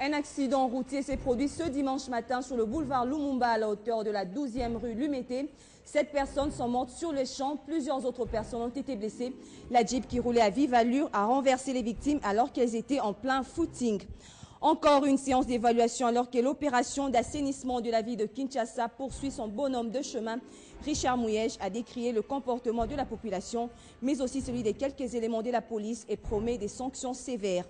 Un accident routier s'est produit ce dimanche matin sur le boulevard Lumumba à la hauteur de la 12e rue Lumété. 7 personnes sont mortes sur le champ, plusieurs autres personnes ont été blessées. La Jeep qui roulait à vive allure a renversé les victimes alors qu'elles étaient en plein footing. Encore une séance d'évaluation alors que l'opération d'assainissement de la ville de Kinshasa poursuit son bonhomme de chemin. Richard Mouyej a décrié le comportement de la population, mais aussi celui des quelques éléments de la police et promet des sanctions sévères.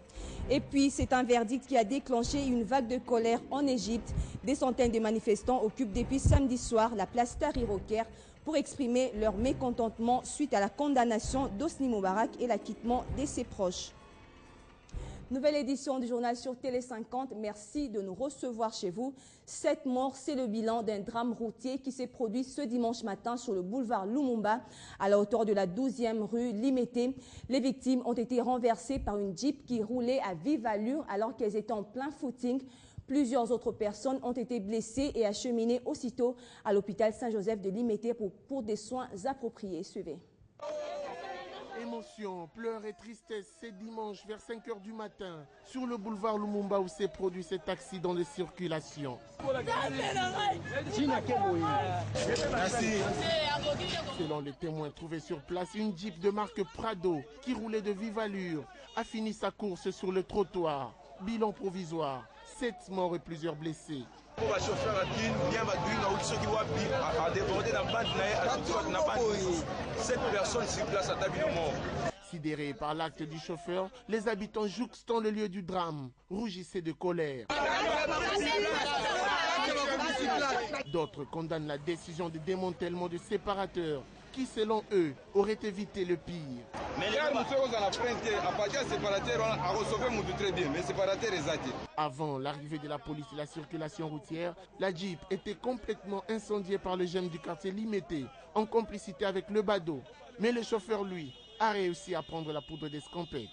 Et puis, c'est un verdict qui a déclenché une vague de colère en Égypte. Des centaines de manifestants occupent depuis samedi soir la place Tahrir au Caire pour exprimer leur mécontentement suite à la condamnation d'Hosni Moubarak et l'acquittement de ses proches. Nouvelle édition du journal sur Télé 50. Merci de nous recevoir chez vous. 7 morts, c'est le bilan d'un drame routier qui s'est produit ce dimanche matin sur le boulevard Lumumba à la hauteur de la 12e rue Limété. Les victimes ont été renversées par une Jeep qui roulait à vive allure alors qu'elles étaient en plein footing. Plusieurs autres personnes ont été blessées et acheminées aussitôt à l'hôpital Saint-Joseph de Limété pour des soins appropriés. Suivez. Émotion, pleurs et tristesse, c'est dimanche vers 5 h du matin sur le boulevard Lumumba où s'est produit cet accident de circulation. Selon les témoins trouvés sur place, une Jeep de marque Prado qui roulait de vive allure a fini sa course sur le trottoir. Bilan provisoire, 7 morts et plusieurs blessés. Sidérés par l'acte du chauffeur, les habitants jouxtant le lieu du drame rougissaient de colère. D'autres condamnent la décision de démantèlement de séparateurs qui, selon eux, auraient évité le pire. Avant l'arrivée de la police et la circulation routière, la Jeep était complètement incendiée par les jeunes du quartier Limété, en complicité avec le badaud. Mais le chauffeur, lui, a réussi à prendre la poudre d'escampette.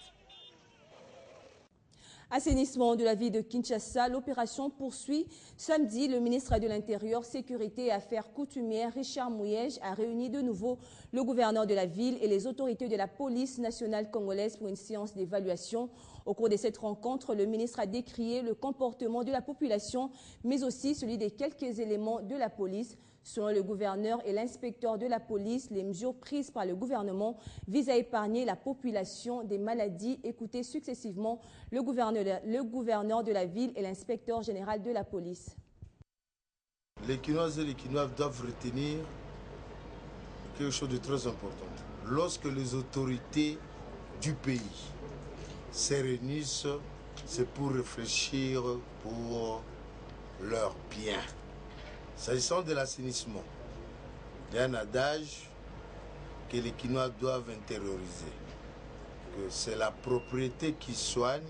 Assainissement de la ville de Kinshasa, l'opération poursuit. Samedi, le ministre de l'Intérieur, Sécurité et Affaires coutumières, Richard Mouyej, a réuni de nouveau le gouverneur de la ville et les autorités de la police nationale congolaise pour une séance d'évaluation. Au cours de cette rencontre, le ministre a décrié le comportement de la population, mais aussi celui des quelques éléments de la police. Selon le gouverneur et l'inspecteur de la police, les mesures prises par le gouvernement visent à épargner la population des maladies. Écoutez successivement le gouverneur de la ville et l'inspecteur général de la police. Les Kinoises et les Kinois doivent retenir quelque chose de très important. Lorsque les autorités du pays se réunissent, c'est pour réfléchir pour leur bien. S'agissant de l'assainissement, il y a un adage que les Kinois doivent intérioriser, que c'est la propriété qui soigne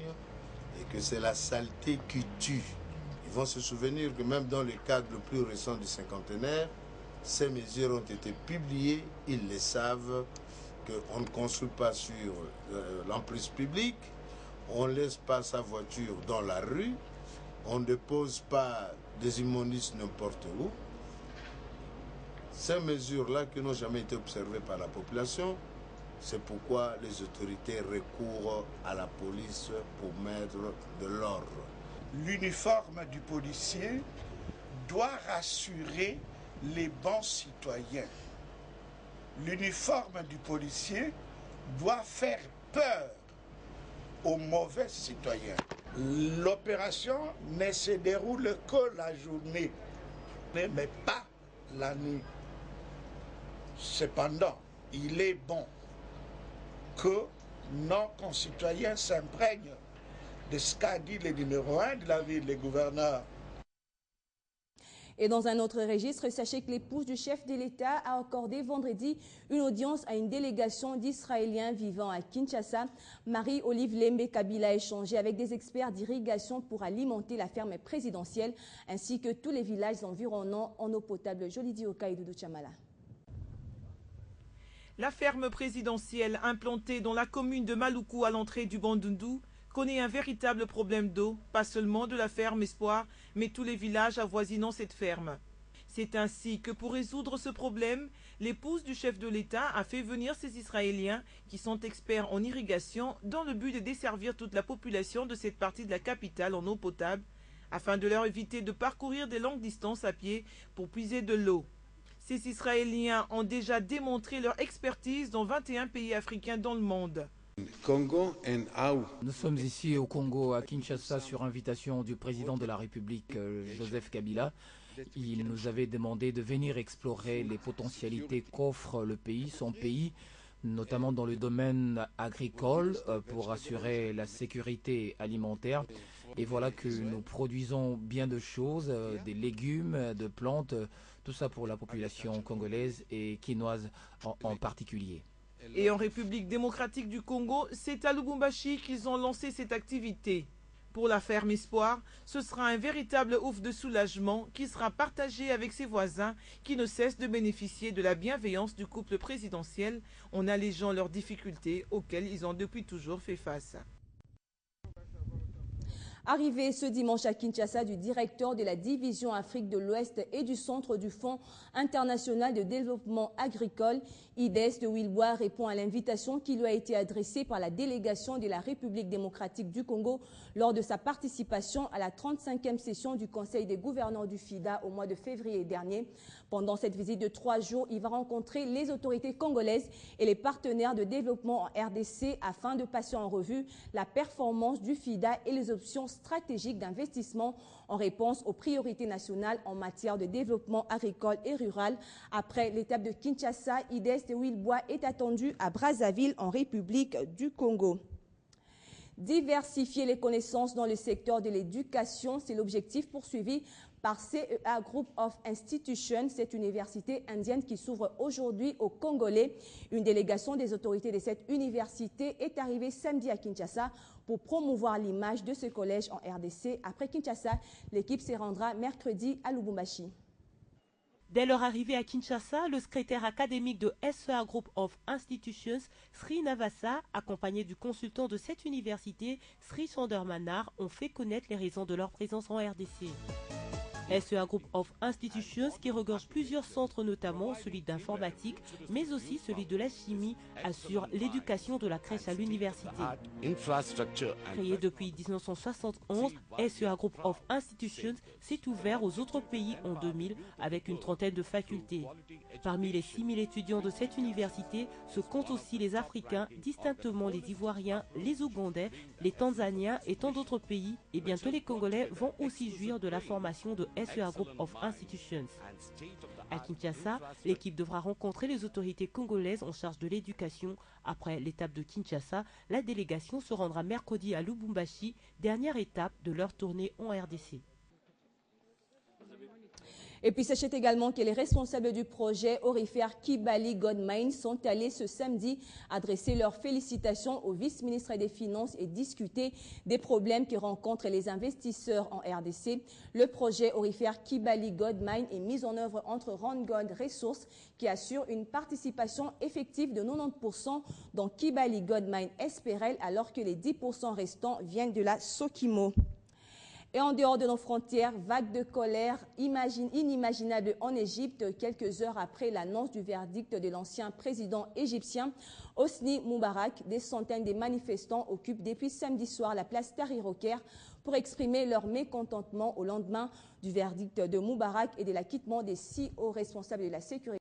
et que c'est la saleté qui tue. Ils vont se souvenir que même dans le cadre le plus récent du cinquantenaire, ces mesures ont été publiées, ils le savent, qu'on ne construit pas sur l'emprise publique, on ne laisse pas sa voiture dans la rue, on ne dépose pas des immondices n'importe où. Ces mesures-là qui n'ont jamais été observées par la population, c'est pourquoi les autorités recourent à la police pour mettre de l'ordre. L'uniforme du policier doit rassurer les bons citoyens. L'uniforme du policier doit faire peur aux mauvais citoyens. L'opération ne se déroule que la journée, mais pas la nuit. Cependant, il est bon que nos concitoyens s'imprègnent de ce qu'a dit le numéro 1 de la ville, le gouverneur. Et dans un autre registre, sachez que l'épouse du chef de l'État a accordé vendredi une audience à une délégation d'Israéliens vivant à Kinshasa. Marie-Olive Lembe Kabila a échangé avec des experts d'irrigation pour alimenter la ferme présidentielle ainsi que tous les villages environnants en eau potable. Jolidi Oka et Doudou Chamala. La ferme présidentielle implantée dans la commune de Maluku à l'entrée du Bandundu connaît un véritable problème d'eau, pas seulement de la ferme Espoir, mais tous les villages avoisinant cette ferme. C'est ainsi que pour résoudre ce problème, l'épouse du chef de l'État a fait venir ces Israéliens qui sont experts en irrigation dans le but de desservir toute la population de cette partie de la capitale en eau potable, afin de leur éviter de parcourir des longues distances à pied pour puiser de l'eau. Ces Israéliens ont déjà démontré leur expertise dans 21 pays africains dans le monde. Nous sommes ici au Congo, à Kinshasa, sur invitation du président de la République, Joseph Kabila. Il nous avait demandé de venir explorer les potentialités qu'offre le pays, son pays, notamment dans le domaine agricole, pour assurer la sécurité alimentaire. Et voilà que nous produisons bien de choses, des légumes, de plantes, tout ça pour la population congolaise et quinoise en particulier. Et en République démocratique du Congo, c'est à Lubumbashi qu'ils ont lancé cette activité. Pour la ferme Espoir, ce sera un véritable ouf de soulagement qui sera partagé avec ses voisins qui ne cessent de bénéficier de la bienveillance du couple présidentiel en allégeant leurs difficultés auxquelles ils ont depuis toujours fait face. Arrivé ce dimanche à Kinshasa du directeur de la division Afrique de l'Ouest et du centre du Fonds international de développement agricole, IDES de Wilbois répond à l'invitation qui lui a été adressée par la délégation de la République démocratique du Congo lors de sa participation à la 35e session du Conseil des gouverneurs du FIDA au mois de février dernier. Pendant cette visite de 3 jours, il va rencontrer les autorités congolaises et les partenaires de développement en RDC afin de passer en revue la performance du FIDA et les options stratégiques d'investissement en réponse aux priorités nationales en matière de développement agricole et rural. Après l'étape de Kinshasa, IDES de Wilbois est attendu à Brazzaville en République du Congo. Diversifier les connaissances dans le secteur de l'éducation, c'est l'objectif poursuivi par CEA Group of Institutions, cette université indienne qui s'ouvre aujourd'hui aux Congolais. Une délégation des autorités de cette université est arrivée samedi à Kinshasa pour promouvoir l'image de ce collège en RDC. Après Kinshasa, l'équipe se rendra mercredi à Lubumbashi. Dès leur arrivée à Kinshasa, le secrétaire académique de SEA Group of Institutions, Sri Navasa, accompagné du consultant de cette université, Sri Sandermanar, ont fait connaître les raisons de leur présence en RDC. SEA Group of Institutions, qui regorge plusieurs centres, notamment celui d'informatique, mais aussi celui de la chimie, assure l'éducation de la crèche à l'université. Créé depuis 1971, SEA Group of Institutions s'est ouvert aux autres pays en 2000 avec une trentaine de facultés. Parmi les 6000 étudiants de cette université se comptent aussi les Africains, distinctement les Ivoiriens, les Ougandais, les Tanzaniens et tant d'autres pays. Et bientôt les Congolais vont aussi jouir de la formation de SEA Group of Institutions. À Kinshasa, l'équipe devra rencontrer les autorités congolaises en charge de l'éducation. Après l'étape de Kinshasa, la délégation se rendra mercredi à Lubumbashi, dernière étape de leur tournée en RDC. Et puis sachez également que les responsables du projet aurifère Kibali Gold Mine sont allés ce samedi adresser leurs félicitations au vice-ministre des Finances et discuter des problèmes que rencontrent les investisseurs en RDC. Le projet aurifère Kibali Gold Mine est mis en œuvre entre Randgold Resources qui assure une participation effective de 90% dans Kibali Gold Mine SPRL alors que les 10% restants viennent de la Sokimo. Et en dehors de nos frontières, vague de colère inimaginable en Égypte, quelques heures après l'annonce du verdict de l'ancien président égyptien Hosni Moubarak. Des centaines de manifestants occupent depuis samedi soir la place Tahrir au Caire pour exprimer leur mécontentement au lendemain du verdict de Moubarak et de l'acquittement des 6 hauts responsables de la sécurité.